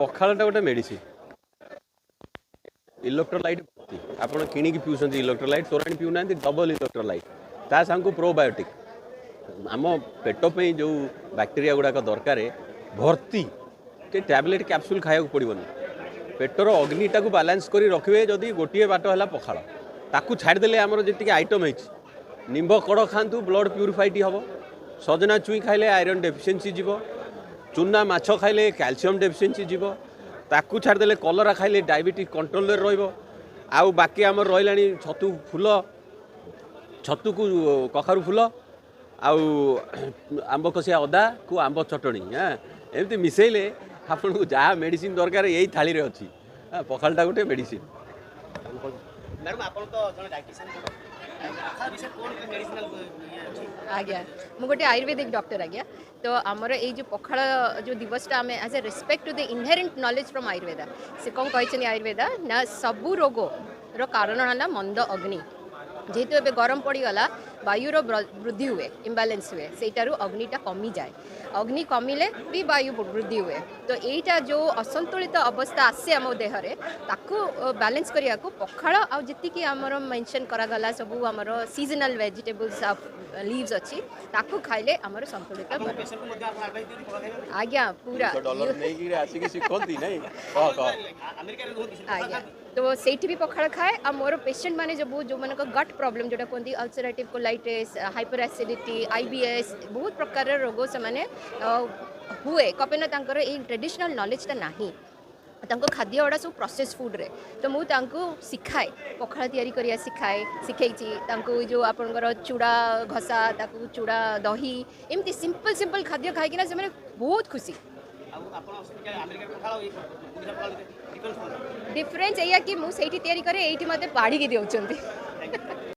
पखाळटा गोटे medicine electrolyte आप किणिकी पिउछन्ति electrolyte तोराणी पिउना double electrolyte ता सांगू प्रोबायोटिक आम पेट पे जो बैक्टेरिया गुड़ाक दरकार भर्ती के टैबलेट कैप्सूल खाया पड़ोनी पेटर अग्निटा को बालांस कर रखिए जदि गोटे बाट है पखाड़ ताकू छाड़देले आमर जी आइटम है निम्ब कड़ खातु ब्लड प्यूरिफाइड हम सजना चुई खाइले आयरन डेफिशिएंसी जीव चूना माछ खाइले कैल्शियम डेफिशिएंसी जीव ताकू छाड़देले कलरा खाइले डायबिटीज कंट्रोल आउ बाकी आमर रही छतु फूल छतु को कखारू फूल आउ आंब कषिया अदा को आंब चटणी हाँ एमती मिसेले आपन को जहाँ मेडिसिन दरकार यही थाली रे अच्छी पखालटा गोटे मेडिसिन मैडम आप तो जन डायटिशियन आज्ञा मु गोटे आयुर्वेदिक डॉक्टर आज्ञा तो आमर ये जो पखाड़ जो दिवसटा आम as a respect to the inherent knowledge from Ayurveda से कौन कहते आयुर्वेदा ना सबू रोग रो कारण है मंद अग्नि जेहेतु एबे गरम पड़ीगला वायुर वृद्धि हुए इम्बालेंस हुए सेटारू अग्निटा कमी जाए अग्नि कमिले भी वायु वृद्धि हुए तो यहीटा जो असंतुलित अवस्था आसे आम देहरे ताकू बैलेंस करिया को पखाड़ आ जी आमर मेंशन करागला सब आमर सीजनल वेजिटेबल्स लीव्स अच्छी ताकू खाइले आमर संतुलित आज्ञा पूरा आज्ञा तो सेठी भी पखाड़ खाए आ मोर पेशेंट माने जो मन गट प्रॉब्लम जोटा कहते ulcerative colitis hyper acidity IBS बहुत प्रकार रोग से माने हुए कपेना तांकर ए ट्रेडिशनल नॉलेजटा नाही तांको खाद्य गुड़ा सब प्रोसेस फूड रे तो मुझे शिखाए पखाड़ तैयारी करिया शिखाई तांको जो आपनकर चूड़ा घसा ताकू चूड़ा दही एमती सिंपल सिंपल खाद्य खाई से बहुत खुशी डिफरेंस या कि मुझे तैयारी करे ये मत बाढ़ी दौरान